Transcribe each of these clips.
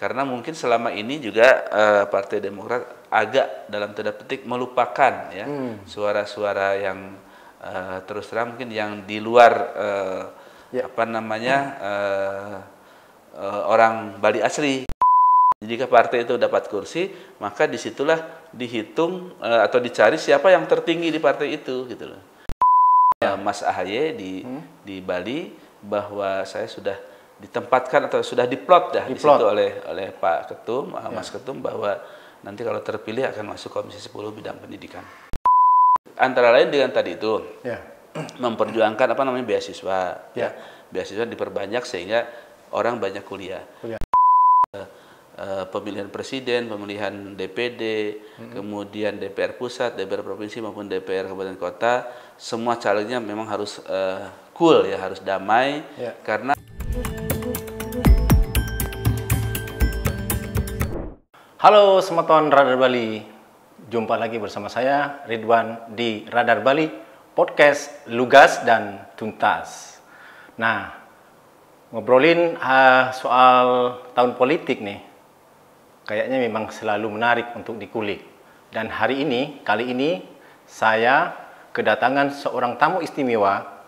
Karena mungkin selama ini juga Partai Demokrat agak dalam tanda petik melupakan ya suara-suara yang terus terang mungkin yang di luar apa namanya orang Bali asli. Jika partai itu dapat kursi, maka disitulah dihitung atau dicari siapa yang tertinggi di partai itu, gitu loh. Mas AHY di Bali bahwa saya sudah ditempatkan atau sudah diplot dah di situ oleh Pak Ketum, Mas Ketum bahwa nanti kalau terpilih akan masuk Komisi 10 bidang pendidikan. Antara lain dengan tadi itu memperjuangkan apa namanya beasiswa, beasiswa diperbanyak sehingga orang banyak kuliah. Pemilihan presiden, pemilihan DPD, kemudian DPR pusat, DPR provinsi maupun DPR kabupaten kota, semua calegnya memang harus cool ya, harus damai karena. Halo Semeton Radar Bali, jumpa lagi bersama saya Ridwan di Radar Bali Podcast Lugas dan Tuntas. Nah, ngobrolin soal tahun politik nih. Kayaknya memang selalu menarik untuk dikulik. Dan kali ini saya kedatangan seorang tamu istimewa,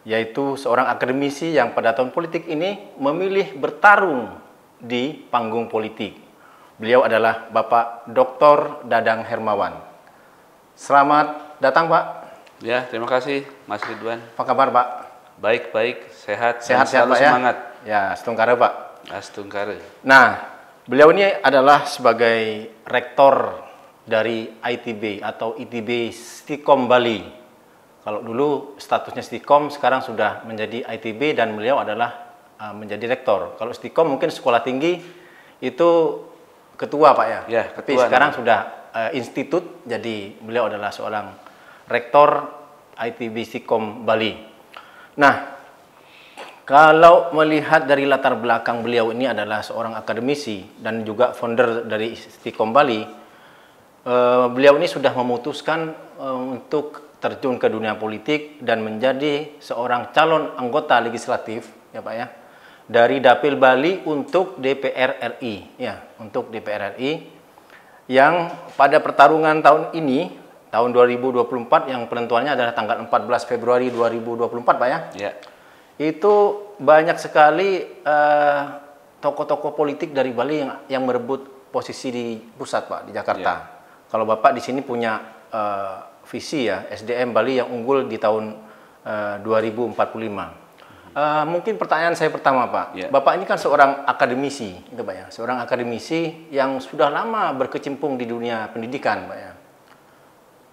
yaitu seorang akademisi yang pada tahun politik ini memilih bertarung di panggung politik. Beliau adalah Bapak Dr. Dadang Hermawan. Selamat datang, Pak. Ya, terima kasih Mas Ridwan. Apa kabar, Pak? Baik, sehat, selalu Pak, semangat. Ya, setungkara, Pak. Setungkara. Nah, beliau ini adalah sebagai rektor dari ITB atau ITB Stikom Bali. Kalau dulu statusnya Stikom, sekarang sudah menjadi ITB dan beliau adalah menjadi rektor. Kalau Stikom mungkin sekolah tinggi itu ketua, Pak ya. Ya, tapi sekarang sudah institut, jadi beliau adalah seorang rektor ITB Stikom Bali. Nah, kalau melihat dari latar belakang beliau ini adalah seorang akademisi dan juga founder dari Stikom Bali, beliau ini sudah memutuskan untuk terjun ke dunia politik dan menjadi seorang calon anggota legislatif, ya Pak ya, dari Dapil Bali untuk DPR RI, ya, untuk DPR RI, yang pada pertarungan tahun ini, tahun 2024, yang penentuannya adalah tanggal 14 Februari 2024, Pak ya. Ya. Itu banyak sekali tokoh-tokoh politik dari Bali yang merebut posisi di pusat, Pak, di Jakarta. Kalau Bapak di sini punya visi ya, SDM Bali yang unggul di tahun 2045. Mungkin pertanyaan saya pertama, Pak. Bapak ini kan seorang akademisi, itu Pak ya, seorang akademisi yang sudah lama berkecimpung di dunia pendidikan, Pak ya.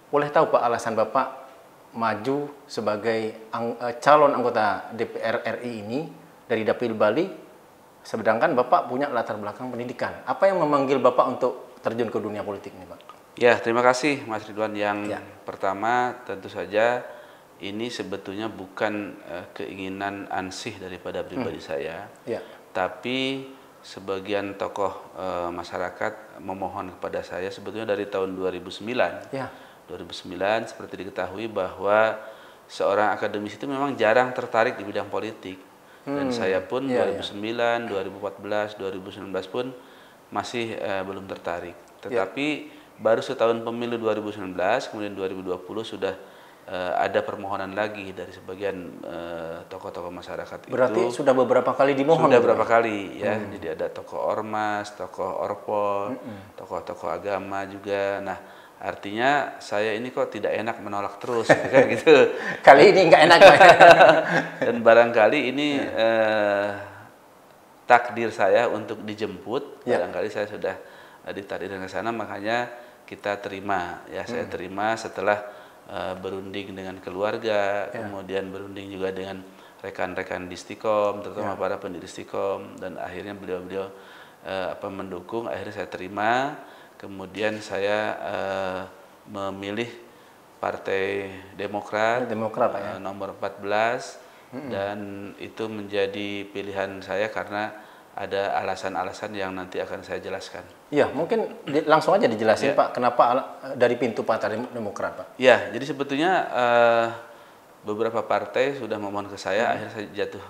Boleh tahu Pak alasan Bapak maju sebagai calon anggota DPR RI ini dari Dapil Bali, sedangkan Bapak punya latar belakang pendidikan. Apa yang memanggil Bapak untuk terjun ke dunia politik ini, Pak? Ya, terima kasih Mas Ridwan. Yang pertama tentu saja ini sebetulnya bukan keinginan ansih daripada pribadi saya, tapi sebagian tokoh masyarakat memohon kepada saya sebetulnya dari tahun 2009. 2009 seperti diketahui bahwa seorang akademisi itu memang jarang tertarik di bidang politik. Dan saya pun 2009, 2014, 2019 pun masih belum tertarik. Tetapi baru setahun pemilu 2019, kemudian 2020 sudah ada permohonan lagi dari sebagian tokoh-tokoh masyarakat. Berarti itu sudah beberapa kali dimohon? Sudah beberapa kali ya. Jadi ada tokoh ormas, tokoh orpol, tokoh-tokoh agama juga. Nah, artinya saya ini kok tidak enak menolak terus, kan gitu. Kali ini nggak enak, Pak. Dan barangkali ini takdir saya untuk dijemput. Barangkali saya sudah ditakdirkan ke sana, makanya kita terima. Ya, saya terima setelah berunding dengan keluarga, kemudian berunding juga dengan rekan-rekan di Stikom, terutama para pendiri Stikom, dan akhirnya beliau-beliau mendukung. Akhirnya saya terima. Kemudian saya memilih Partai Demokrat, Pak, nomor 14, dan itu menjadi pilihan saya karena ada alasan-alasan yang nanti akan saya jelaskan. Iya, mungkin langsung aja dijelasin Pak, kenapa dari pintu Partai Demokrat, Pak? Ya, jadi sebetulnya beberapa partai sudah memohon ke saya, akhirnya saya jatuh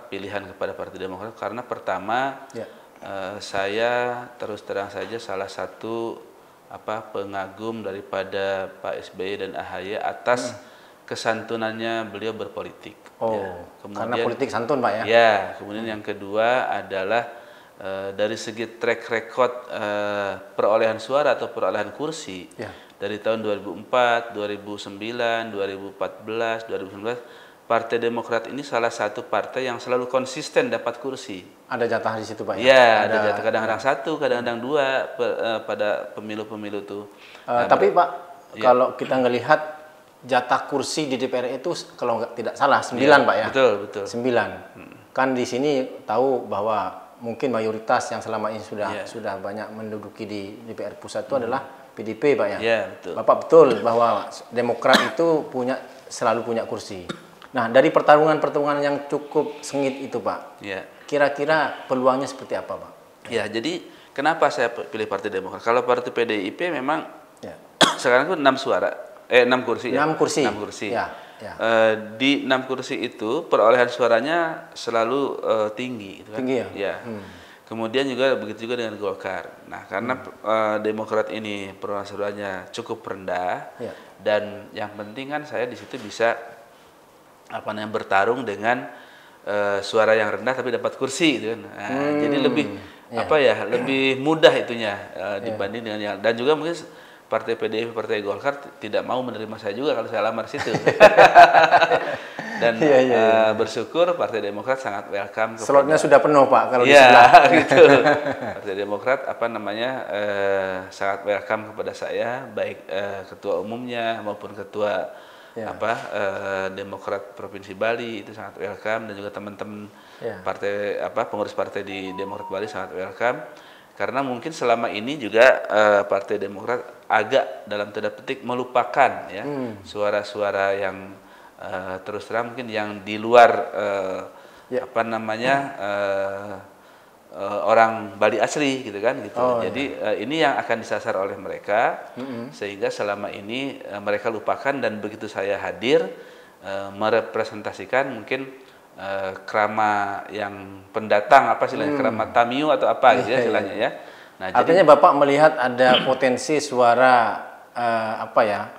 pilihan kepada Partai Demokrat karena pertama saya terus terang saja salah satu pengagum daripada Pak SBY dan AHY atas kesantunannya beliau berpolitik. Kemudian, karena politik santun Pak ya? Ya, kemudian yang kedua adalah dari segi track record perolehan suara atau perolehan kursi dari tahun 2004, 2009, 2014, 2019 Partai Demokrat ini salah satu partai yang selalu konsisten dapat kursi. Ada jatah di situ Pak ya? Ya, ada jatah kadang-kadang satu, kadang-kadang dua pada pemilu-pemilu itu. Tapi Pak, kalau kita ngelihat jatah kursi di DPR itu kalau tidak salah 9 Pak ya? Betul. 9. Kan di sini tahu bahwa mungkin mayoritas yang selama ini sudah banyak menduduki di DPR pusat itu adalah PDIP Pak ya? Iya, betul. Bapak betul bahwa Demokrat itu selalu punya kursi. Nah, dari pertarungan-pertarungan yang cukup sengit itu Pak, kira-kira peluangnya seperti apa Pak? Ya, jadi kenapa saya pilih Partai Demokrat? Kalau Partai PDIP memang sekarang itu 6 kursi. 6 kursi. 6 kursi. Di 6 kursi itu perolehan suaranya selalu tinggi. Gitu kan? Tinggi ya? Kemudian juga begitu juga dengan Golkar. Nah, karena Demokrat ini perolehan suaranya cukup rendah, dan yang penting kan saya di situ bisa bertarung dengan suara yang rendah tapi dapat kursi, gitu kan. Nah, jadi lebih lebih mudah itunya dibanding dengan yang, dan juga mungkin Partai PDIP, Partai Golkar tidak mau menerima saya juga kalau saya lamar situ. Dan bersyukur Partai Demokrat sangat welcome. Slotnya sudah penuh Pak kalau di sebelah. Gitu. Partai Demokrat sangat welcome kepada saya, baik ketua umumnya maupun ketua Demokrat Provinsi Bali itu sangat welcome, dan juga teman-teman partai pengurus partai di Demokrat Bali sangat welcome, karena mungkin selama ini juga Partai Demokrat agak dalam tanda petik melupakan suara-suara yang terus terang mungkin yang di luar orang Bali asli gitu kan gitu. Jadi ini yang akan disasar oleh mereka, sehingga selama ini mereka lupakan, dan begitu saya hadir merepresentasikan mungkin krama yang pendatang krama Tamiu atau apa gitu istilahnya ya. Nah, artinya Bapak melihat ada potensi suara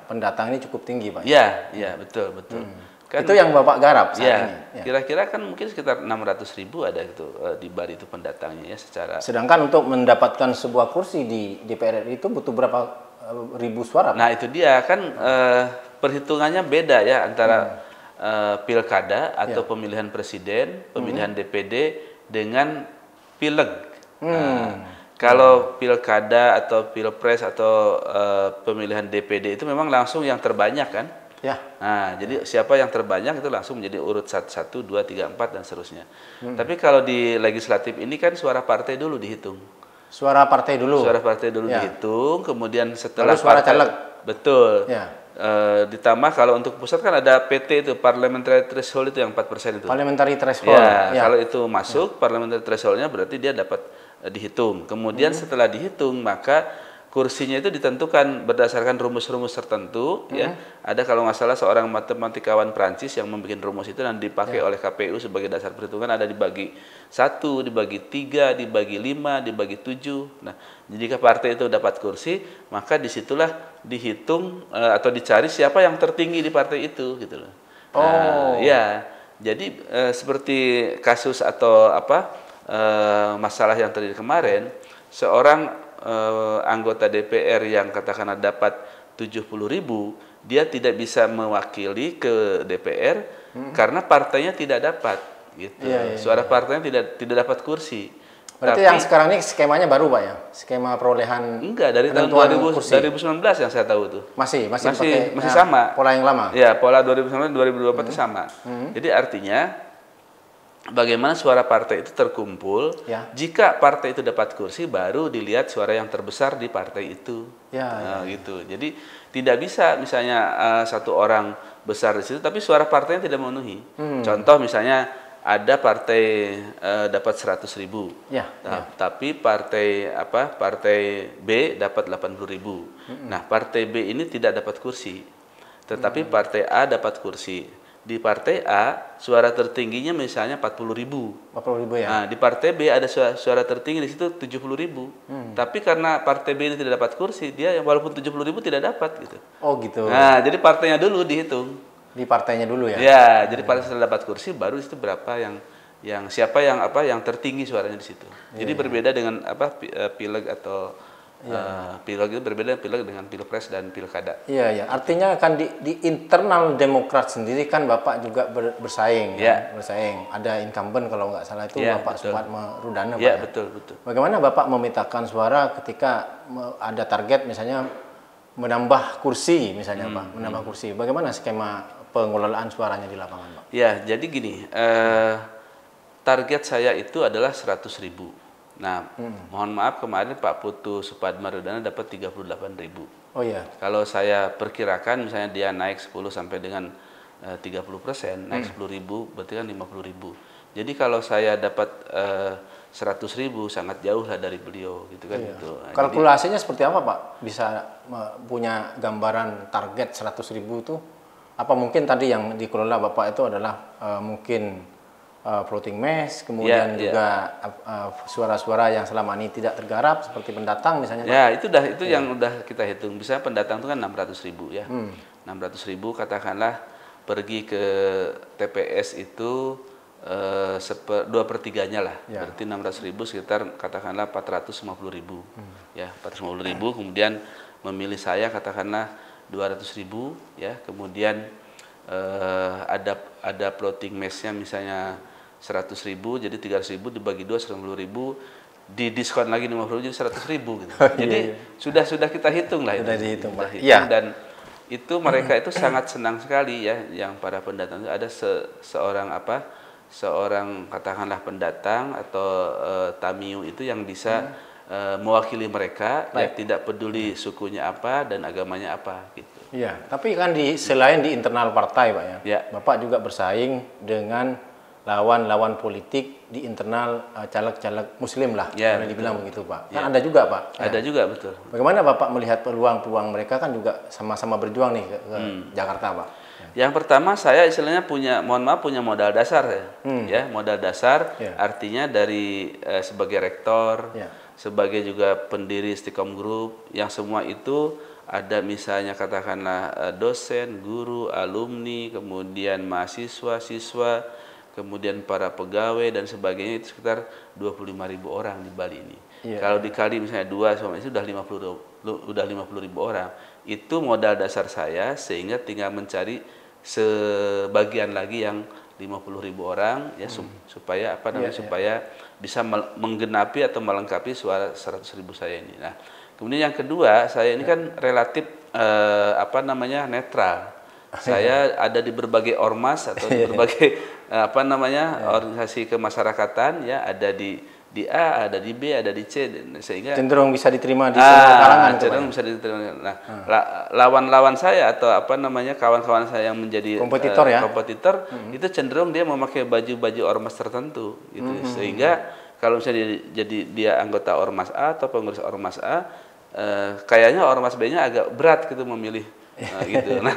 pendatang ini cukup tinggi Pak? Iya, betul. Kan, itu yang Bapak garap saat ini. Kira-kira kan mungkin sekitar 600.000 ada gitu di Bali itu pendatangnya ya secara. Sedangkan untuk mendapatkan sebuah kursi di DPR itu butuh berapa ribu suara Pak? Nah, itu dia kan perhitungannya beda ya antara pilkada atau pemilihan presiden, pemilihan DPD dengan pileg. Kalau pilkada atau pilpres atau pemilihan DPD itu memang langsung yang terbanyak kan? Nah, jadi siapa yang terbanyak itu langsung menjadi urut 1, 2, 3, 4 dan seterusnya. Tapi kalau di legislatif ini kan suara partai dulu dihitung. Suara partai dulu dihitung, kemudian setelah suara caleg. Betul. Ditambah kalau untuk pusat kan ada PT itu, parliamentary threshold itu yang 4% itu. Parliamentary threshold. Kalau itu masuk parliamentary thresholdnya berarti dia dapat dihitung. Kemudian setelah dihitung maka kursinya itu ditentukan berdasarkan rumus-rumus tertentu ya. Ada kalau nggak salah seorang matematikawan Prancis yang membuat rumus itu dan dipakai oleh KPU sebagai dasar perhitungan, ada dibagi 1, dibagi 3, dibagi 5, dibagi 7. Nah, jika partai itu dapat kursi, maka disitulah dihitung atau dicari siapa yang tertinggi di partai itu gitu loh. Jadi seperti kasus atau masalah yang terjadi kemarin, seorang anggota DPR yang katakanlah dapat 70.000, dia tidak bisa mewakili ke DPR karena partainya tidak dapat gitu. Suara partainya tidak dapat kursi. Berarti yang sekarang ini skemanya baru Pak ya? Skema perolehan dari tahun 2019 yang saya tahu tuh. Masih sama. Pola yang lama. Ya, pola 2019 2024 itu sama. Jadi artinya bagaimana suara partai itu terkumpul, jika partai itu dapat kursi baru dilihat suara yang terbesar di partai itu. Gitu. Jadi tidak bisa misalnya satu orang besar di situ tapi suara partainya tidak memenuhi. Contoh misalnya ada partai dapat 100.000. Tapi partai B dapat 80.000. Nah, partai B ini tidak dapat kursi. Tetapi partai A dapat kursi. di partai A suara tertingginya misalnya 40.000. 40.000 ya. Nah, di partai B ada suara tertinggi di situ 70.000. Tapi karena partai B ini tidak dapat kursi, dia walaupun 70.000 tidak dapat gitu. Oh gitu. Nah, jadi partainya dulu dihitung. Di partainya dulu ya. Ya, jadi partai setelah dapat kursi baru itu berapa yang siapa yang tertinggi suaranya di situ. Jadi berbeda dengan pileg atau pileg itu berbeda pileg dengan pilpres dan pilkada. Iya, ya. Artinya kan di internal Demokrat sendiri kan Bapak juga bersaing, kan? Bersaing. Ada incumbent kalau nggak salah itu Bapak Supatma Rudana. Iya, betul. Bagaimana Bapak memetakan suara ketika ada target misalnya menambah kursi misalnya Pak, menambah kursi. Bagaimana skema pengelolaan suaranya di lapangan Pak? Ya, jadi gini, target saya itu adalah 100.000. Nah, mohon maaf kemarin Pak Putu Supatma Rudana dapat 38.000. Oh iya. Kalau saya perkirakan misalnya dia naik 10 sampai dengan 30%, naik 10.000 berarti kan 50.000. Jadi kalau saya dapat 100.000 sangat jauh lah dari beliau gitu kan gitu. Nah, kalkulasinya seperti apa Pak? Bisa punya gambaran target 100.000 itu? Apa mungkin tadi yang dikelola Bapak itu adalah mungkin floating mass, kemudian juga suara-suara yang selama ini tidak tergarap seperti pendatang misalnya. Ya, itu yang udah kita hitung. Bisa pendatang itu kan 600.000 ya. 600.000 katakanlah pergi ke TPS itu 2/3-nya lah. Berarti 600.000 sekitar katakanlah 450.000. Ya, 450.000 kemudian memilih saya katakanlah 200.000 ya. Kemudian ada floating mass-nya misalnya 100.000, jadi 300.000 dibagi 2 150.000, didiskon lagi 50.000 jadi 100.000 gitu. Jadi sudah kita hitung lah. Sudah dihitung Pak. Dan itu mereka itu sangat senang sekali ya, yang para pendatang itu ada seorang katakanlah pendatang atau tamiu itu yang bisa mewakili mereka, yang tidak peduli sukunya apa dan agamanya apa gitu. Iya, tapi kan selain di internal partai Pak ya, Bapak juga bersaing dengan lawan-lawan politik di internal caleg-caleg Muslim lah, boleh dibilang begitu Pak. Kan ada juga Pak. Ada juga, betul. Bagaimana Bapak melihat peluang-peluang mereka kan juga sama-sama berjuang nih ke Jakarta Pak? Yang pertama saya istilahnya punya modal dasar ya, modal dasar artinya dari sebagai rektor, sebagai juga pendiri Istiqom Group, yang semua itu ada misalnya katakanlah dosen, guru, alumni, kemudian mahasiswa, siswa, kemudian para pegawai dan sebagainya, itu sekitar 25.000 orang di Bali ini. Kalau dikali misalnya 2 sama itu udah 50.000 orang. Itu modal dasar saya, sehingga tinggal mencari sebagian lagi yang 50.000 orang ya, supaya supaya bisa menggenapi atau melengkapi suara 100.000 saya ini. Nah, kemudian yang kedua, saya ini kan relatif netral. Saya ada di berbagai ormas atau di berbagai organisasi kemasyarakatan ya, ada di A, ada di B, ada di C, sehingga cenderung bisa diterima di semua kalangan. Cenderung bisa diterima. Nah, lawan-lawan saya atau kawan-kawan saya yang menjadi kompetitor itu cenderung dia memakai baju-baju ormas tertentu gitu. Sehingga kalau misalnya dia anggota ormas A atau pengurus ormas A, kayaknya ormas B-nya agak berat gitu memilih gitu. Nah,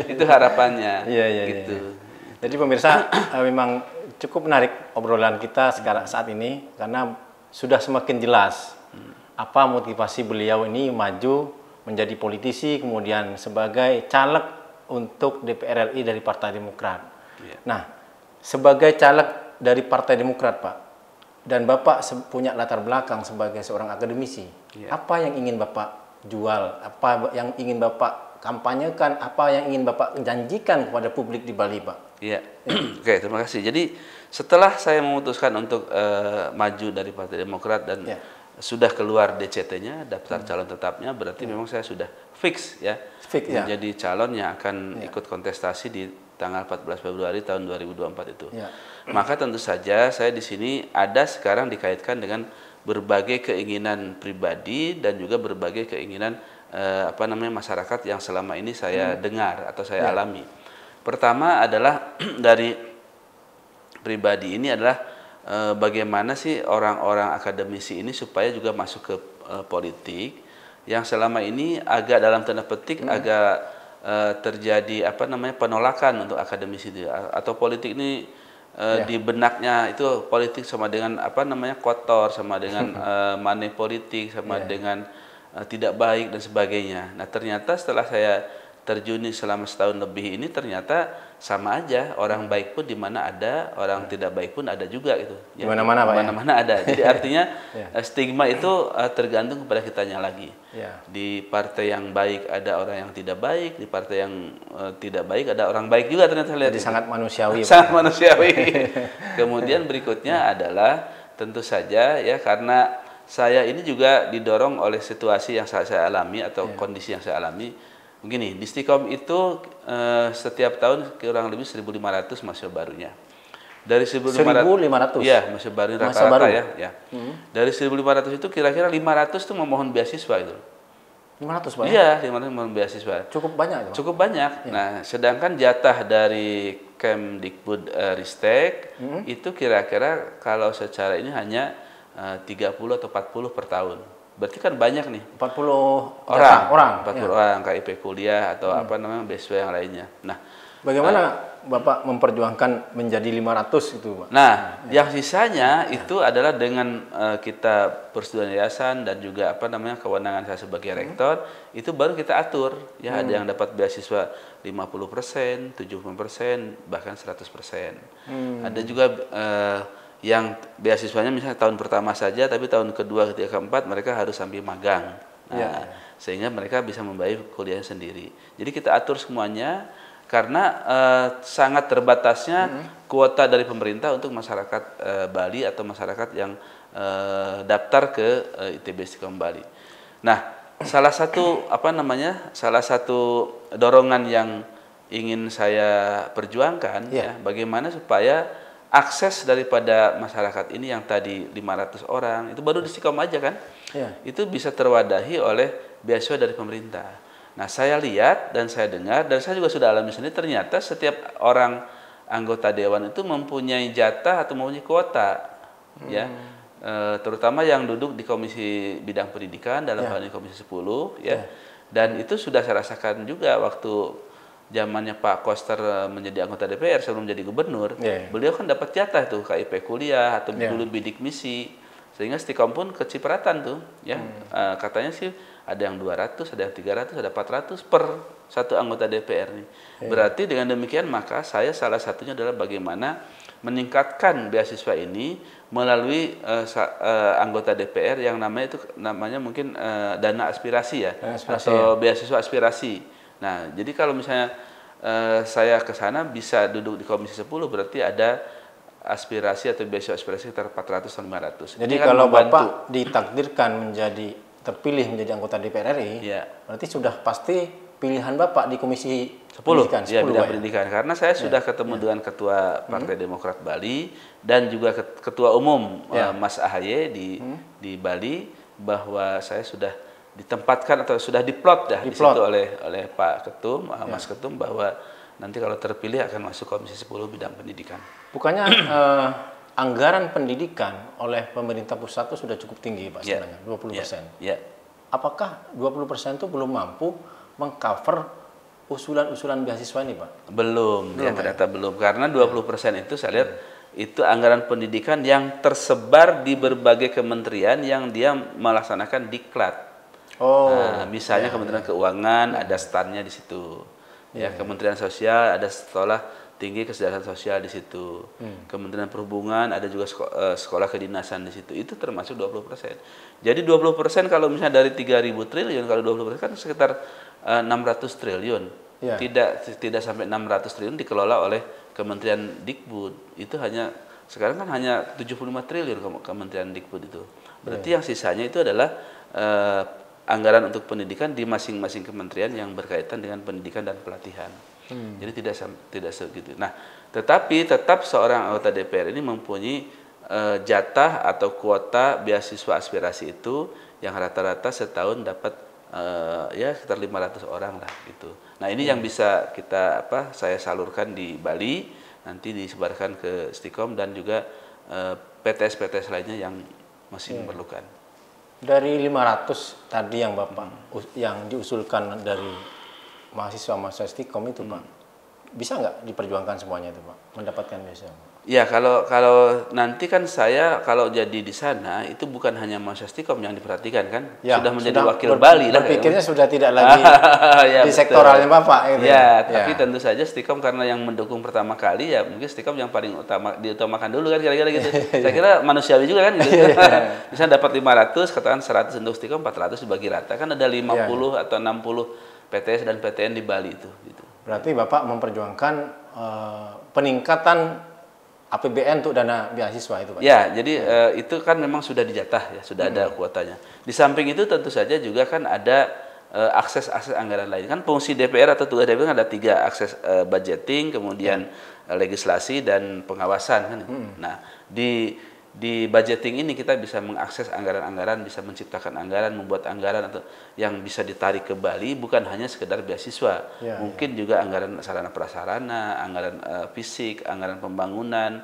itu harapannya gitu. Jadi pemirsa, memang cukup menarik obrolan kita sekarang saat ini, karena sudah semakin jelas apa motivasi beliau ini maju menjadi politisi, kemudian sebagai caleg untuk DPR RI dari Partai Demokrat. Nah, sebagai caleg dari Partai Demokrat Pak, dan Bapak punya latar belakang sebagai seorang akademisi, apa yang ingin Bapak jual, apa yang ingin Bapak kampanyekan, apa yang ingin Bapak janjikan kepada publik di Bali Pak? Iya, oke, terima kasih. Jadi setelah saya memutuskan untuk maju dari Partai Demokrat dan sudah keluar DCT-nya, daftar calon tetapnya, berarti memang saya sudah fix ya, menjadi calon yang akan ikut kontestasi di tanggal 14 Februari tahun 2024 itu. Maka tentu saja saya di sini ada sekarang dikaitkan dengan berbagai keinginan pribadi dan juga berbagai keinginan masyarakat yang selama ini saya dengar atau saya alami. Pertama adalah dari pribadi ini adalah bagaimana sih orang-orang akademisi ini supaya juga masuk ke politik, yang selama ini agak dalam tanda petik agak terjadi penolakan untuk akademisi itu, atau politik ini di benaknya itu politik sama dengan kotor, sama dengan money politik, sama dengan tidak baik dan sebagainya. Nah ternyata setelah saya terjuni selama setahun lebih ini, ternyata sama aja, orang baik pun di mana ada, orang tidak baik pun ada juga gitu. Di mana-mana Pak. Mana-mana ada. Jadi artinya stigma itu tergantung kepada kitanya lagi. Di partai yang baik ada orang yang tidak baik, di partai yang tidak baik ada orang baik juga ternyata. Jadi sangat manusiawi. Sangat manusiawi. Kemudian berikutnya adalah tentu saja ya, karena saya ini juga didorong oleh situasi yang saya alami atau kondisi yang saya alami. Begini, di Stikom itu setiap tahun kurang lebih 1.500 mahasiswa barunya. Dari 1.500? Iya, mahasiswa baru rata-rata ya. Dari 1.500 itu kira-kira 500 itu memohon beasiswa itu. 500 Pak? Iya, 500 memohon beasiswa. Cukup banyak Pak? Cukup banyak. Nah, sedangkan jatah dari Kemdikbud Ristek itu kira-kira kalau secara ini hanya 30 atau 40 per tahun. Berarti kan banyak nih. 40 orang. 40 orang KIP kuliah atau beasiswa yang lainnya. Nah, bagaimana Bapak memperjuangkan menjadi 500 itu, Pak? Nah, yang sisanya itu adalah dengan kita persetujuan yayasan dan juga kewenangan saya sebagai rektor, itu baru kita atur. Ya, ada yang dapat beasiswa 50%, 70%, bahkan 100%. Ada juga yang beasiswanya misalnya tahun pertama saja, tapi tahun kedua, ketiga, keempat mereka harus sambil magang. Nah, sehingga mereka bisa membayar kuliahnya sendiri. Jadi kita atur semuanya karena sangat terbatasnya kuota dari pemerintah untuk masyarakat Bali atau masyarakat yang daftar ke ITB Stikom Bali. Nah, salah satu dorongan yang ingin saya perjuangkan ya, bagaimana supaya akses daripada masyarakat ini yang tadi 500 orang, itu baru di Stikom aja kan, itu bisa terwadahi oleh beasiswa dari pemerintah. Nah, saya lihat dan saya dengar, dan saya juga sudah alami sendiri, ternyata setiap orang anggota dewan itu mempunyai jatah atau mempunyai kuota, ya, terutama yang duduk di Komisi Bidang Pendidikan, dalam hal ini Komisi 10, ya, dan itu sudah saya rasakan juga waktu zamannya Pak Koster menjadi anggota DPR sebelum jadi gubernur, beliau kan dapat jatah tuh KIP kuliah atau dulu bidik misi, sehingga Stikom pun kecipratan tuh, ya, katanya sih ada yang 200, ada yang 300, ada 400 per satu anggota DPR nih. Berarti dengan demikian maka saya salah satunya adalah bagaimana meningkatkan beasiswa ini melalui anggota DPR yang namanya mungkin dana aspirasi ya, atau beasiswa aspirasi. Nah, jadi kalau misalnya saya ke sana bisa duduk di Komisi 10, berarti ada aspirasi atau beasiswa aspirasi sekitar 400 atau 500. Jadi kalau Bapak ditakdirkan terpilih menjadi anggota DPR RI, berarti sudah pasti pilihan Bapak di Komisi 10 Pendidikan. Ya, bidang pendidikan. Karena saya sudah ketemu dengan Ketua Partai Demokrat Bali dan juga Ketua Umum Mas AHY di Bali, bahwa saya sudah ditempatkan atau sudah diplot di situ oleh Pak Ketum, Mas Ketum, bahwa nanti kalau terpilih akan masuk Komisi 10 bidang pendidikan. Bukannya anggaran pendidikan oleh pemerintah pusat itu sudah cukup tinggi Pak sebenarnya, 20%. Apakah 20% itu belum mampu mengcover usulan-usulan beasiswa ini Pak? Belum, ternyata belum. Karena 20% itu saya lihat itu anggaran pendidikan yang tersebar di berbagai kementerian yang dia melaksanakan diklat. Misalnya Kementerian Keuangan ada standnya di situ, Kementerian Sosial ada Sekolah Tinggi Kesejahteraan Sosial di situ, Kementerian Perhubungan ada juga sekolah kedinasan di situ. Itu termasuk 20%. Jadi 20% kalau misalnya dari 3.000 triliun, kalau 20% kan sekitar 600 triliun. Tidak sampai 600 triliun dikelola oleh Kementerian Dikbud. Itu sekarang kan hanya 75 triliun Kementerian Dikbud itu. Berarti yang sisanya itu adalah anggaran untuk pendidikan di masing-masing kementerian yang berkaitan dengan pendidikan dan pelatihan. Jadi tidak segitu. Nah, tetapi tetap seorang anggota DPR ini mempunyai jatah atau kuota beasiswa aspirasi itu yang rata-rata setahun dapat sekitar 500 orang lah gitu. Nah, ini yang bisa saya salurkan di Bali, nanti disebarkan ke Stikom dan juga PTS-PTS lainnya yang masih memerlukan. Dari 500 tadi yang Bapak yang diusulkan dari mahasiswa Stikom itu Pak, bisa nggak diperjuangkan semuanya itu Pak, mendapatkan beasiswa? Ya, kalau nanti kan saya kalau jadi di sana itu bukan hanya mahasiswa Stikom yang diperhatikan kan, ya, sudah menjadi wakil Bali lah. Berpikirnya sudah tidak lagi ya, di sektoralnya Bapak. Gitu. Ya, tapi tentu saja Stikom karena yang mendukung pertama kali ya mungkin Stikom yang paling diutamakan dulu kan kira-kira gitu. Saya kira manusiawi juga kan gitu. Misalnya dapat 500, katakan 100 untuk Stikom, 400 dibagi rata kan ada 50 atau 60 PTS dan PTN di Bali itu. Gitu. Berarti Bapak memperjuangkan peningkatan APBN untuk dana beasiswa itu Pak? Ya, jadi itu kan memang sudah dijatah ya, sudah ada kuotanya. Di samping itu tentu saja juga kan ada akses anggaran lain. Kan fungsi DPR atau tugas DPR kan ada 3, akses budgeting, kemudian legislasi dan pengawasan kan. Nah, di budgeting ini kita bisa mengakses anggaran-anggaran, bisa menciptakan anggaran, membuat anggaran atau yang bisa ditarik ke Bali bukan hanya sekedar beasiswa, mungkin juga anggaran sarana prasarana, anggaran fisik, anggaran pembangunan,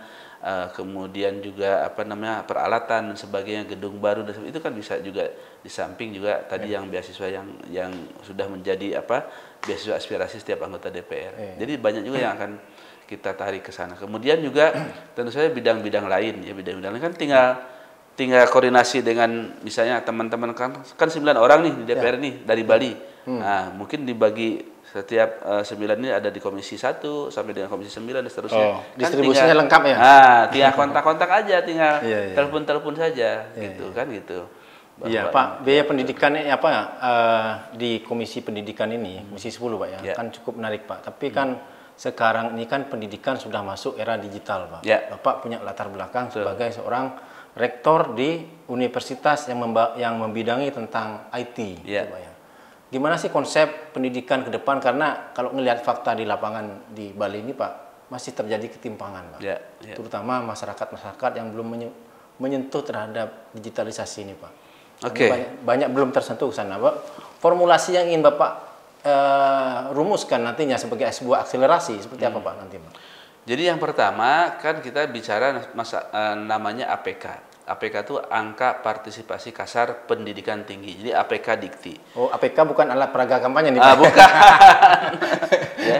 kemudian juga peralatan dan sebagainya, gedung baru dan itu kan bisa juga di samping juga tadi yang beasiswa yang sudah menjadi beasiswa aspirasi setiap anggota DPR. Jadi banyak juga yang akan kita tarik ke sana. Kemudian juga tentu saja bidang-bidang lain ya, bidang-bidang lain kan tinggal koordinasi dengan misalnya teman-teman kan 9 orang nih di DPR nih dari Bali. Nah, mungkin dibagi setiap 9 ini ada di komisi 1 sampai dengan komisi 9 dan seterusnya. Distribusinya lengkap ya? Nah, tinggal kontak-kontak aja, tinggal telepon-telepon saja gitu kan gitu. Iya Pak, biaya pendidikan ini di komisi pendidikan ini, komisi 10 Pak ya, kan cukup menarik Pak. Tapi kan sekarang ini kan pendidikan sudah masuk era digital Pak. Bapak punya latar belakang sebagai seorang rektor di universitas yang membidangi tentang IT. Gitu, Pak ya. Gimana sih konsep pendidikan ke depan? Karena kalau ngelihat fakta di lapangan di Bali ini Pak, masih terjadi ketimpangan Pak. Terutama masyarakat-masyarakat yang belum menyentuh terhadap digitalisasi ini Pak. Banyak belum tersentuh ke sana Pak. Formulasi yang ingin Bapak rumuskan nantinya sebagai sebuah akselerasi seperti apa Pak nanti Pak? Jadi yang pertama kan kita bicara namanya APK. APK itu angka partisipasi kasar pendidikan tinggi. Jadi APK Dikti. Oh, APK bukan alat peraga kampanye nih Pak? Bukan. Ya,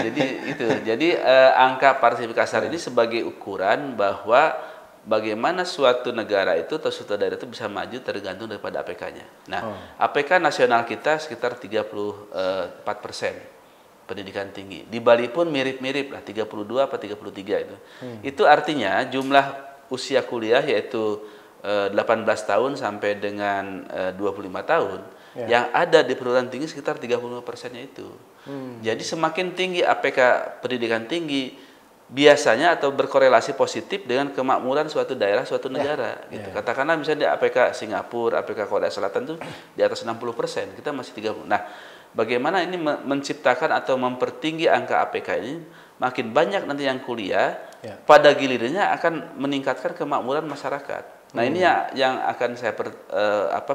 jadi itu. Jadi angka partisipasi kasar ini sebagai ukuran bahwa bagaimana suatu negara itu atau suatu daerah itu bisa maju tergantung daripada APK-nya. Nah, APK nasional kita sekitar 34% pendidikan tinggi. Di Bali pun mirip-mirip lah, 32 apa 33 itu. Itu artinya jumlah usia kuliah yaitu 18 tahun sampai dengan 25 tahun yang ada di perguruan tinggi sekitar 35%-nya itu. Jadi semakin tinggi APK pendidikan tinggi, biasanya atau berkorelasi positif dengan kemakmuran suatu daerah, suatu negara. Gitu. Katakanlah misalnya di APK Singapura, APK Korea Selatan itu di atas 60%, kita masih 30%. Nah, bagaimana ini menciptakan atau mempertinggi angka APK ini, makin banyak nanti yang kuliah, pada gilirannya akan meningkatkan kemakmuran masyarakat. Nah, ini yang akan saya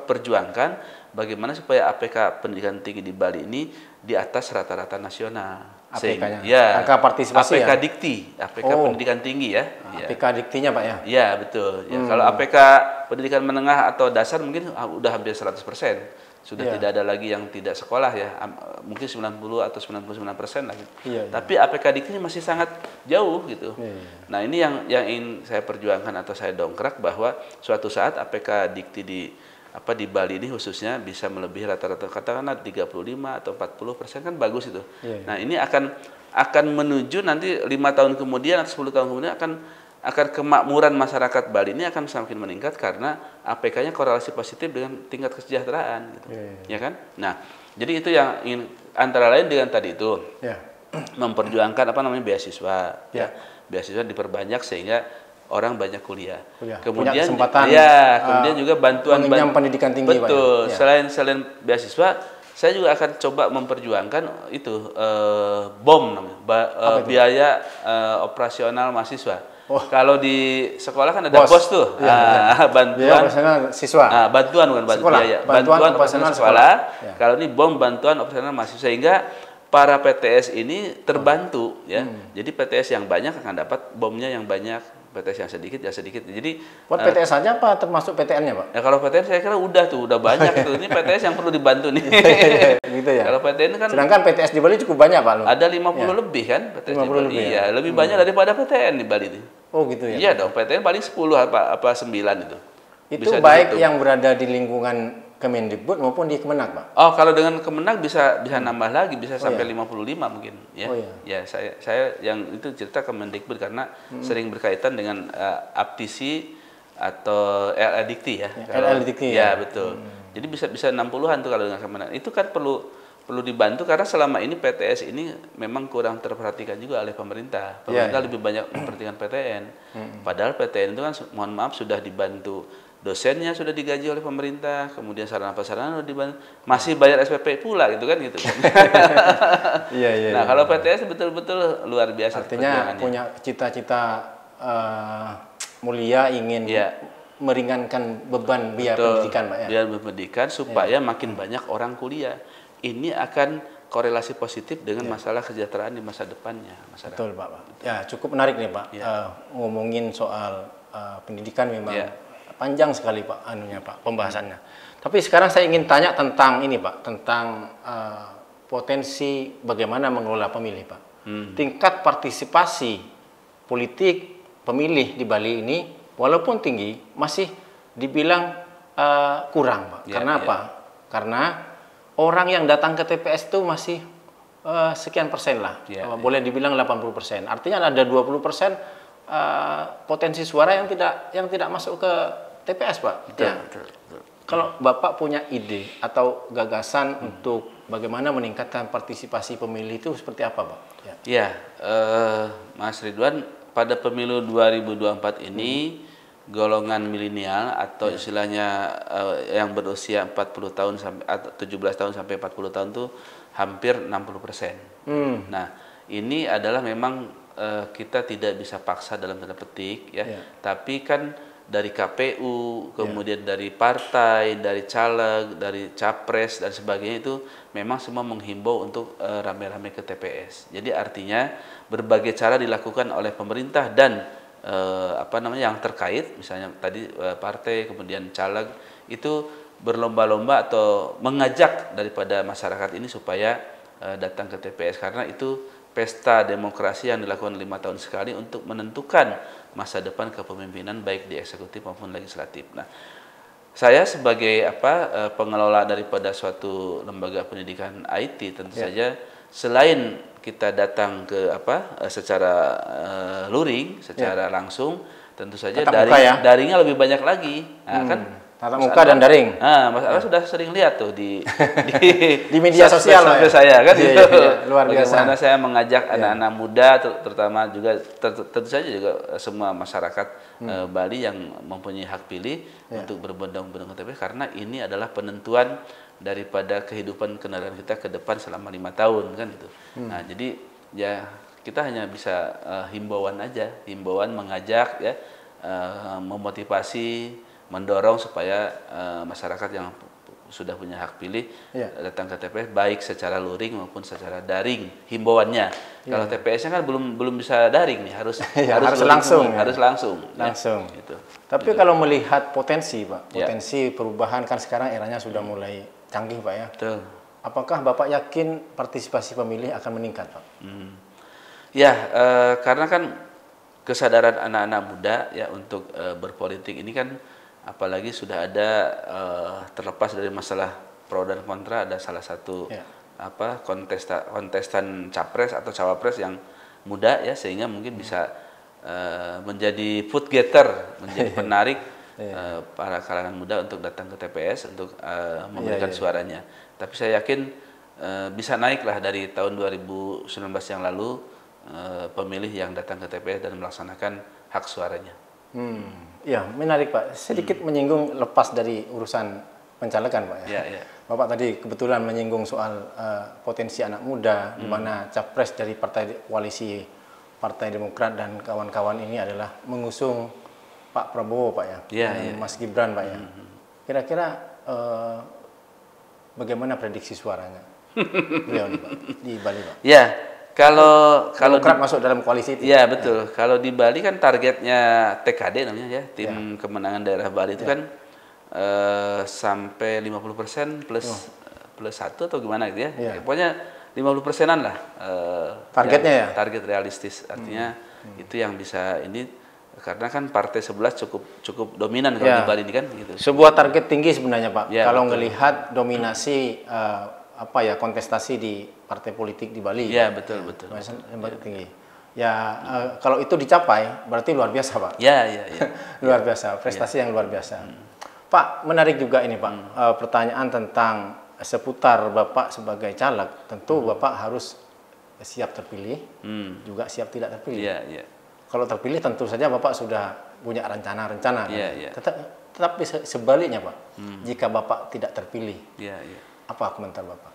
perjuangkan, bagaimana supaya APK pendidikan tinggi di Bali ini di atas rata-rata nasional. APK-nya, angka partisipasi APK Dikti, APK pendidikan tinggi ya. APK Diktinya Pak ya? Iya betul. Ya, kalau APK pendidikan menengah atau dasar mungkin udah hampir 100%. Sudah tidak ada lagi yang tidak sekolah ya, mungkin 90 atau 99% lah gitu. Tapi APK Dikti masih sangat jauh gitu. Nah ini yang ingin saya perjuangkan atau saya dongkrak bahwa suatu saat APK Dikti di Bali ini khususnya bisa melebihi rata-rata katakanlah 35 atau 40% kan bagus itu. Nah ini akan menuju nanti 5 tahun kemudian atau 10 tahun kemudian akan kemakmuran masyarakat Bali ini akan semakin meningkat karena APK-nya korelasi positif dengan tingkat kesejahteraan gitu. Ya kan? Nah, jadi itu yang ingin antara lain dengan tadi itu memperjuangkan beasiswa beasiswa diperbanyak sehingga orang banyak kuliah. Kemudian kemudian juga bantuan pendidikan tinggi. Betul. Selain beasiswa, saya juga akan coba memperjuangkan itu BOM namanya, biaya operasional mahasiswa. Kalau di sekolah kan ada BOS tuh, bantuan siswa. Bantuan bukan biaya, bantuan operasional sekolah. Kalau ini BOM bantuan operasional mahasiswa sehingga para PTS ini terbantu ya. Jadi PTS yang banyak akan dapat BOM-nya yang banyak. PTS yang sedikit ya sedikit. Jadi buat PTS saja apa termasuk PTN-nya, Pak? Ya kalau PTN saya kira udah banyak tuh. Ini PTS yang perlu dibantu nih. Gitu ya. Kalau PTN kan sedangkan PTS di Bali cukup banyak, Pak. Ada 50 lebih kan PTS 50 di Bali. Lebih, ya, lebih banyak daripada PTN di Bali itu. Oh gitu ya. Iya dong, PTN paling 10 apa 9 itu. Itu bisa baik yang berada di lingkungan Kemendikbud maupun di Kemenag, Pak. Oh, kalau dengan Kemenag bisa nambah lagi, bisa sampai 55 mungkin ya. Oh, iya. Ya, saya yang itu cerita Kemendikbud karena sering berkaitan dengan aptisi atau LLDikti ya. LLDikti ya. Betul. Jadi bisa 60-an tuh kalau dengan Kemenag. Itu kan perlu dibantu karena selama ini PTS ini memang kurang terperhatikan juga oleh pemerintah. Pemerintah lebih banyak memperhatikan PTN. Padahal PTN itu kan mohon maaf sudah dibantu, dosennya sudah digaji oleh pemerintah, kemudian sarana prasarana sudah dibantu, masih bayar SPP pula gitu kan gitu. Nah, kalau PTS betul-betul luar biasa. Artinya punya cita-cita mulia ingin meringankan beban biaya pendidikan, Pak ya. Biaya pendidikan supaya makin banyak orang kuliah. Ini akan korelasi positif dengan masalah kesejahteraan di masa depannya masyarakat. Betul, Pak. Ya, cukup menarik nih, Pak. Ngomongin soal pendidikan memang panjang sekali, Pak, Pak, pembahasannya. Tapi sekarang saya ingin tanya tentang ini, Pak, tentang potensi bagaimana mengelola pemilih, Pak. Tingkat partisipasi politik pemilih di Bali ini walaupun tinggi masih dibilang kurang, Pak. Karena apa? Karena orang yang datang ke TPS itu masih sekian persen lah. Boleh dibilang 80%. Artinya ada 20% potensi suara yang tidak masuk ke TPS, Pak. Betul. Kalau Bapak punya ide atau gagasan untuk bagaimana meningkatkan partisipasi pemilih itu seperti apa, Pak? Mas Ridwan, pada pemilu 2024 ini golongan milenial atau istilahnya yang berusia 40 tahun sampai 17 tahun sampai 40 tahun itu hampir 60%. Nah, ini adalah memang kita tidak bisa paksa dalam tanda petik tapi kan dari KPU, kemudian dari partai, dari caleg, dari capres dan sebagainya itu memang semua menghimbau untuk rame-rame ke TPS. Jadi artinya berbagai cara dilakukan oleh pemerintah dan yang terkait, misalnya tadi partai, kemudian caleg itu berlomba-lomba atau mengajak daripada masyarakat ini supaya datang ke TPS karena itu pesta demokrasi yang dilakukan 5 tahun sekali untuk menentukan masa depan kepemimpinan baik di eksekutif maupun legislatif. Nah, saya sebagai pengelola daripada suatu lembaga pendidikan IT tentu saja selain kita datang ke secara luring, secara langsung, tentu saja daringnya lebih banyak lagi. Nah, kan tatap muka dan daring. Mas Anwar sudah sering lihat tuh di media sosial saya kan itu. Luar biasa. Bagaimana saya mengajak anak-anak muda terutama juga tentu saja juga semua masyarakat Bali yang mempunyai hak pilih untuk berbondong-bondong ke TPS karena ini adalah penentuan daripada kehidupan kendaraan kita ke depan selama 5 tahun kan gitu. Nah, jadi ya kita hanya bisa himbauan aja, himbauan mengajak memotivasi, mendorong supaya masyarakat yang sudah punya hak pilih datang ke TPS baik secara luring maupun secara daring himbauannya. Kalau TPS-nya kan belum bisa daring nih, harus langsung. Harus langsung. Gitu. Tapi kalau melihat potensi, Pak, potensi perubahan kan sekarang eranya sudah mulai canggih, Pak ya. Betul. Apakah Bapak yakin partisipasi pemilih akan meningkat, Pak? Karena kan kesadaran anak-anak muda untuk berpolitik ini kan apalagi sudah ada terlepas dari masalah pro dan kontra ada salah satu kontestan capres atau cawapres yang muda sehingga mungkin bisa menjadi foot getter, menjadi penarik para kalangan muda untuk datang ke TPS untuk memberikan suaranya. Tapi saya yakin bisa naiklah dari tahun 2019 yang lalu pemilih yang datang ke TPS dan melaksanakan hak suaranya. Ya, menarik, Pak. Sedikit menyinggung lepas dari urusan pencalekan, Pak ya. Bapak tadi kebetulan menyinggung soal potensi anak muda, di mana capres dari partai koalisi Partai Demokrat dan kawan-kawan ini adalah mengusung Pak Prabowo, Pak ya, Mas Gibran, Pak ya. Kira-kira bagaimana prediksi suaranya beliau nih, Pak, di Bali, Pak? Kalau Demokrat masuk dalam koalisi itu. Ya betul. Kalau di Bali kan targetnya TKD namanya ya, tim kemenangan daerah Bali itu kan sampai 50% plus 1 atau gimana gitu ya. Pokoknya 50%-an lah. Targetnya ya. Target realistis. Artinya itu yang bisa ini, karena kan partai 11 cukup dominan kalau di Bali ini kan gitu. Sebuah target tinggi sebenarnya Pak. Ya, kalau ngelihat dominasi kontestasi di partai politik di Bali. Ya betul. Tinggi. Ya kalau itu dicapai berarti luar biasa Pak. Ya. Luar biasa, prestasi yang luar biasa. Pak, menarik juga ini Pak. Pertanyaan tentang seputar Bapak sebagai caleg. Tentu Bapak harus siap terpilih, juga siap tidak terpilih. Iya. Kalau terpilih tentu saja Bapak sudah punya rencana-rencana. Iya. Tetapi sebaliknya Pak, jika Bapak tidak terpilih, apa komentar Bapak?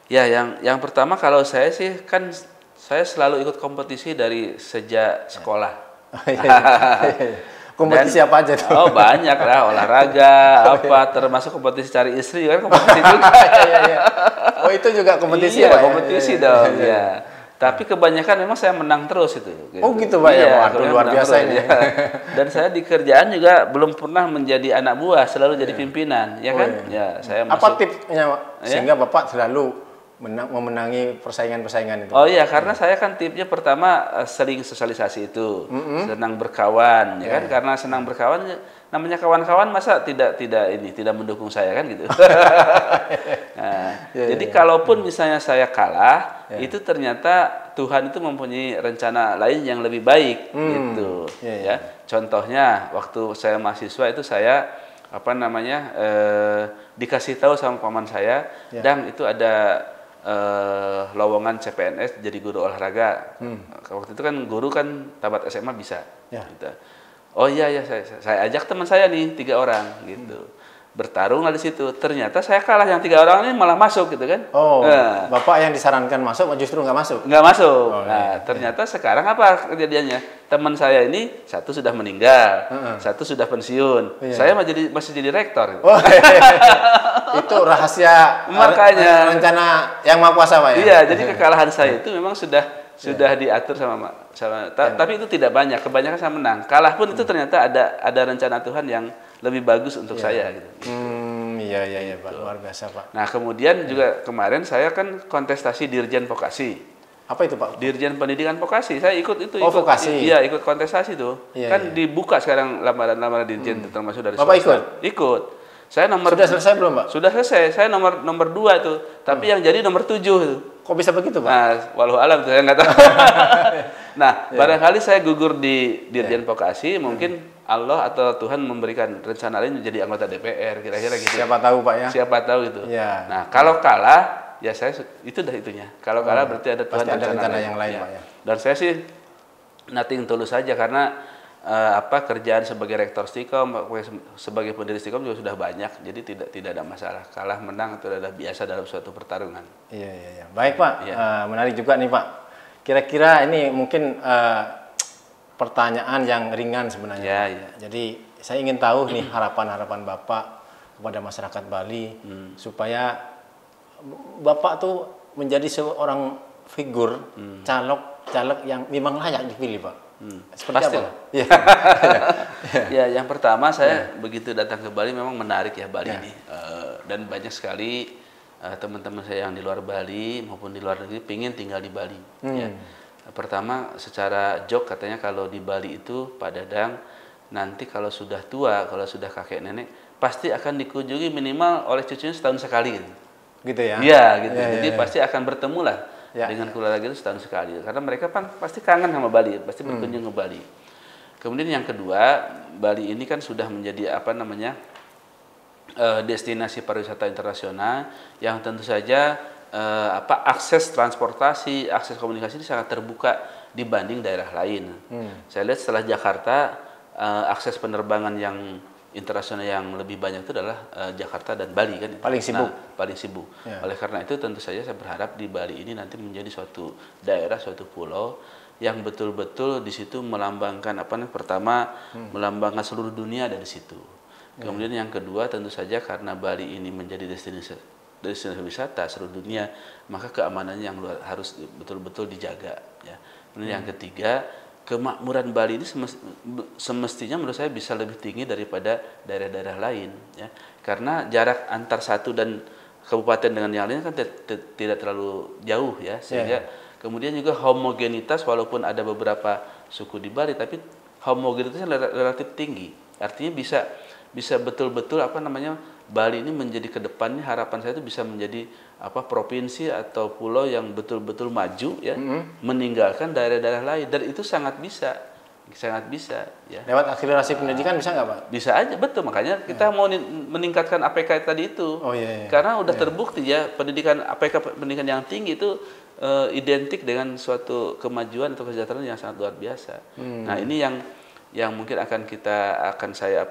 Ya, yang pertama kalau saya sih kan saya selalu ikut kompetisi dari sejak sekolah. Kompetisi apa aja tuh? Oh banyak lah, olahraga, termasuk kompetisi cari istri kan kompetisi juga. Oh itu juga kompetisi ya? Kompetisi dong. Ya. Tapi kebanyakan memang saya menang terus itu. Gitu. Oh gitu Pak ya, luar biasa ini. Ya. Dan saya di kerjaan juga belum pernah menjadi anak buah, selalu jadi pimpinan, ya kan? Ya, saya masuk. Apa tipsnya Pak? Sehingga Bapak selalu memenangi persaingan-persaingan itu? Oh iya, karena saya kan tipnya pertama sering sosialisasi itu, senang berkawan, ya kan? Karena senang berkawan, namanya kawan-kawan masa tidak mendukung saya kan gitu. Jadi kalaupun misalnya saya kalah, itu ternyata Tuhan itu mempunyai rencana lain yang lebih baik gitu. Ya, contohnya waktu saya mahasiswa itu saya dikasih tahu sama paman saya, dan itu ada lowongan CPNS jadi guru olahraga. Waktu itu kan guru kan tamat SMA bisa. Gitu. Oh iya saya ajak teman saya nih 3 orang gitu. Bertarung lah di situ. Ternyata saya kalah, yang 3 orang ini malah masuk gitu kan. Oh, Bapak yang disarankan masuk justru nggak masuk? Nggak masuk. Ternyata sekarang apa kejadiannya? Teman saya ini satu sudah meninggal, satu sudah pensiun. Saya masih jadi rektor. Gitu. Itu rahasia makanya rencana yang Maha Kuasa Pak ya? Iya, jadi kekalahan saya itu memang sudah diatur sama tapi itu tidak banyak, kebanyakan saya menang. Kalah pun itu ternyata ada rencana Tuhan yang lebih bagus untuk saya gitu. Iya Pak, luar biasa Pak. Nah, kemudian juga kemarin saya kan kontestasi Dirjen Vokasi. Apa itu Pak? Dirjen Pendidikan Vokasi. Saya ikut itu. Vokasi. Iya, ikut kontestasi tuh. Dibuka sekarang lamaran Dirjen termasuk dari Bapak swasta. Ikut. Saya sudah selesai belum Pak? Sudah selesai. Saya nomor 2 itu. Tapi yang jadi nomor 7 itu. Kok bisa begitu Pak? Nah, walau alam saya nggak tahu. Nah, barangkali saya gugur di Dirjen Vokasi, mungkin Allah atau Tuhan memberikan rencana lain menjadi anggota DPR, kira-kira gitu. Siapa tahu Pak ya? Siapa tahu gitu. Nah, kalau kalah, ya saya itu dah itunya. Kalau kalah berarti ada Tuhan rencana yang lain Pak ya. Dan saya sih nothing tulus saja, karena kerjaan sebagai rektor Stikom, sebagai pendiri Stikom juga sudah banyak, jadi tidak ada masalah. Kalah menang itu adalah biasa dalam suatu pertarungan. Iya. Baik Pak, menarik juga nih Pak. Kira-kira ini mungkin pertanyaan yang ringan sebenarnya. Jadi saya ingin tahu nih harapan-harapan Bapak kepada masyarakat Bali supaya Bapak tuh menjadi seorang figur caleg yang memang layak dipilih Pak. Seperti apa? Ya, yang pertama saya begitu datang ke Bali memang menarik ya Bali ini, dan banyak sekali teman-teman saya yang di luar Bali maupun di luar negeri pingin tinggal di Bali. Ya. Pertama secara joke katanya kalau di Bali itu Pak Dadang nanti kalau sudah tua, kalau sudah kakek nenek pasti akan dikunjungi minimal oleh cucunya setahun sekali gitu. Gitu ya? Iya gitu. Jadi pasti akan bertemu lah. Dengan keluarga itu setahun sekali, karena mereka pasti kangen sama Bali, pasti berkunjung ke Bali. Kemudian yang kedua, Bali ini kan sudah menjadi destinasi pariwisata internasional yang tentu saja akses transportasi, akses komunikasi ini sangat terbuka dibanding daerah lain. Saya lihat setelah Jakarta, akses penerbangan yang internasional yang lebih banyak itu adalah Jakarta dan Bali kan. Paling sibuk. Paling sibuk. Oleh karena itu tentu saja saya berharap di Bali ini nanti menjadi suatu daerah, suatu pulau yang betul-betul di situ melambangkan pertama melambangkan seluruh dunia ada di situ. Kemudian yang kedua tentu saja karena Bali ini menjadi destinasi wisata seluruh dunia, maka keamanannya yang harus betul-betul dijaga ya. Kemudian yang ketiga, kemakmuran Bali ini semestinya menurut saya bisa lebih tinggi daripada daerah-daerah lain ya. Karena jarak antar satu dan kabupaten dengan yang lain kan tidak terlalu jauh ya, sehingga kemudian juga homogenitas, walaupun ada beberapa suku di Bali tapi homogenitasnya relatif tinggi. Artinya bisa betul-betul Bali ini menjadi ke depannya, harapan saya itu bisa menjadi provinsi atau pulau yang betul-betul maju ya, meninggalkan daerah-daerah lain, dan itu sangat bisa ya. Lewat akselerasi pendidikan bisa nggak Pak? Bisa aja, betul, makanya kita mau meningkatkan APK tadi itu. Karena udah terbukti ya, pendidikan APK, pendidikan yang tinggi itu identik dengan suatu kemajuan atau kesejahteraan yang sangat luar biasa. Nah, ini yang mungkin akan saya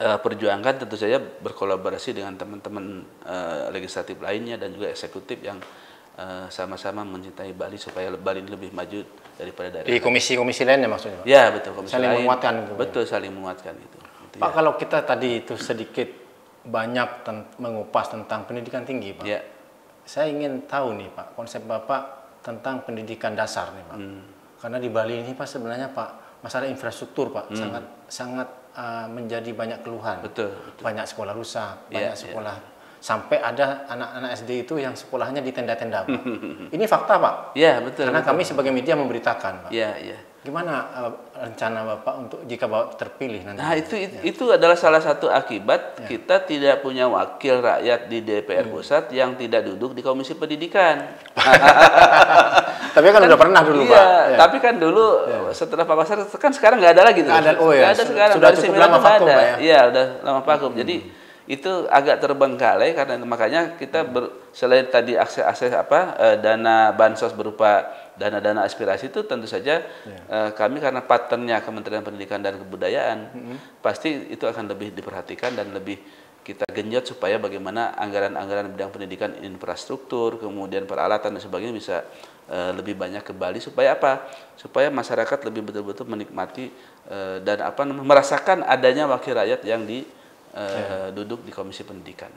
perjuangkan, tentu saja berkolaborasi dengan teman-teman legislatif lainnya dan juga eksekutif yang sama-sama mencintai Bali supaya Bali ini lebih maju daripada daerah. Di komisi-komisi lainnya maksudnya Pak? Ya, betul, komisi saling lain. Menguatkan. Betul, saling menguatkan itu. Pak, kalau kita tadi itu sedikit banyak mengupas tentang pendidikan tinggi Pak. Ya. Saya ingin tahu nih Pak, konsep Bapak tentang pendidikan dasar nih Pak. Karena di Bali ini Pak sebenarnya Pak, masalah infrastruktur Pak sangat menjadi banyak keluhan. Betul. Banyak sekolah rusak, banyak sekolah. Sampai ada anak-anak SD itu yang sekolahnya di tenda-tenda Pak. Ini fakta Pak? Iya, betul. Karena kami sebagai media memberitakan Pak. Iya. Gimana rencana Bapak untuk jika Bapak terpilih nanti? Nah, itu adalah salah satu akibat kita tidak punya wakil rakyat di DPR pusat yang tidak duduk di Komisi Pendidikan. Tapi kan udah pernah dulu Pak. Iya, tapi kan dulu setelah Pak Kosar kan sekarang nggak ada lagi tuh. Nggak ada sekarang. Sudah cukup lama vakum Pak ya? Iya, udah lama vakum. Jadi itu agak terbengkalai, karena makanya kita selain tadi akses dana bansos berupa dana-dana aspirasi itu tentu saja kami karena partnernya Kementerian Pendidikan dan Kebudayaan pasti itu akan lebih diperhatikan dan lebih kita genjot supaya bagaimana anggaran-anggaran bidang pendidikan, infrastruktur, kemudian peralatan dan sebagainya bisa lebih banyak ke Bali supaya supaya masyarakat lebih betul-betul menikmati dan merasakan adanya wakil rakyat yang duduk di Komisi Pendidikan.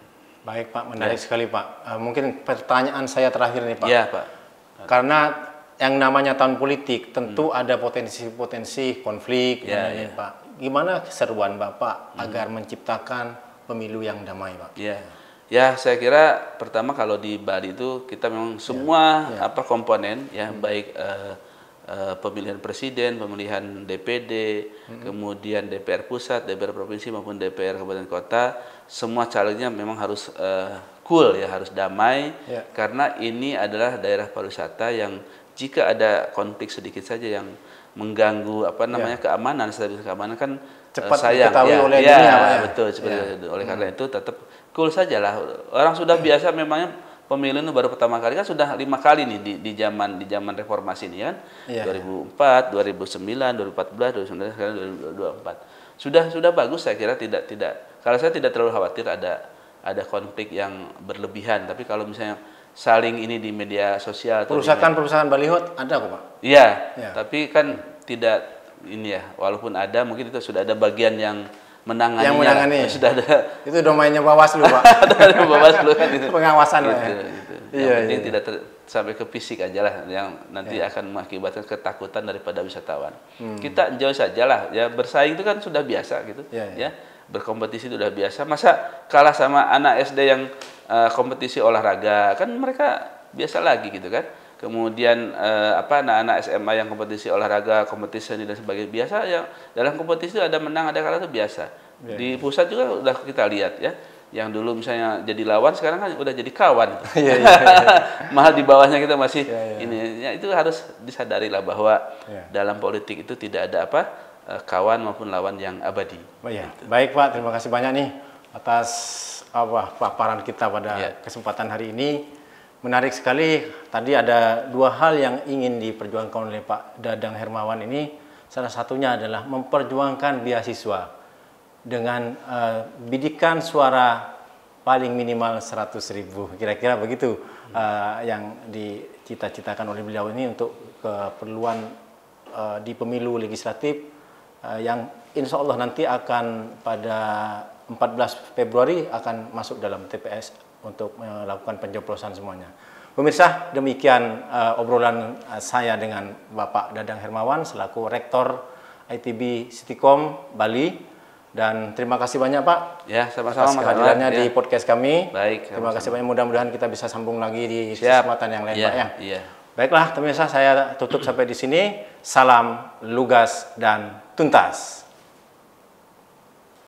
Baik Pak, menarik sekali Pak. Mungkin pertanyaan saya terakhir nih Pak. Ya Pak. Karena yang namanya tahun politik tentu ada potensi-potensi konflik Pak. Gimana keseruan Bapak agar menciptakan pemilu yang damai Pak? Ya, saya kira pertama kalau di Bali itu kita memang semua komponen baik pemilihan presiden, pemilihan DPD, kemudian DPR pusat, DPR provinsi maupun DPR kabupaten kota, semua calegnya memang harus cool ya, harus damai, karena ini adalah daerah pariwisata yang jika ada konflik sedikit saja yang mengganggu keamanan, stabilitas keamanan kan cepat sayang diketahui oleh dunia, betul. Oleh karena itu tetap cool sajalah. Orang sudah biasa memangnya pemilu itu baru pertama kali kan sudah 5 kali nih di zaman reformasi ini kan. 2004, 2009, 2014, 2019, sekarang 2024. Sudah bagus, saya kira tidak kalau saya tidak terlalu khawatir ada konflik yang berlebihan, tapi kalau misalnya saling ini di media sosial, perusahaan baliho ada kok Pak? Iya, tapi kan tidak ini ya, walaupun ada mungkin itu sudah ada bagian yang menangani. Sudah ada. Itu domainnya Bawaslu Pak. Ada Bawaslu kan itu. Pengawasan gitu. Yang penting tidak sampai ke fisik aja lah, yang nanti akan mengakibatkan ketakutan daripada wisatawan. Kita jauh sajalah ya, bersaing itu kan sudah biasa gitu ya. Berkompetisi itu sudah biasa. Masa kalah sama anak SD yang kompetisi olahraga, kan mereka biasa lagi gitu kan. Kemudian anak-anak SMA yang kompetisi olahraga, kompetisi seni dan sebagainya biasa ya. Dalam kompetisi ada menang ada kalah itu biasa. Di pusat juga udah kita lihat ya. Yang dulu misalnya jadi lawan, sekarang kan udah jadi kawan. Malah di bawahnya kita masih ini. Ya, itu harus disadari lah bahwa dalam politik itu tidak ada kawan maupun lawan yang abadi. Baik Pak, terima kasih banyak nih atas paparan kita pada kesempatan hari ini. Menarik sekali. Tadi ada 2 hal yang ingin diperjuangkan oleh Pak Dadang Hermawan ini. Salah satunya adalah memperjuangkan beasiswa dengan bidikan suara paling minimal 100.000. Kira-kira begitu yang dicita-citakan oleh beliau ini untuk keperluan di pemilu legislatif yang insya Allah nanti akan pada 14 Februari akan masuk dalam TPS untuk melakukan pencoblosan semuanya. Pemirsa, demikian obrolan saya dengan Bapak Dadang Hermawan selaku Rektor ITB Siticom Bali. Dan terima kasih banyak Pak. Ya, sama-sama Mas kehadirannya di podcast kami. Baik. Terima kasih banyak. Mudah-mudahan kita bisa sambung lagi di kesempatan yang lain, Pak ya. Iya. Baiklah, pemirsa, saya tutup sampai di sini. Salam lugas dan tuntas.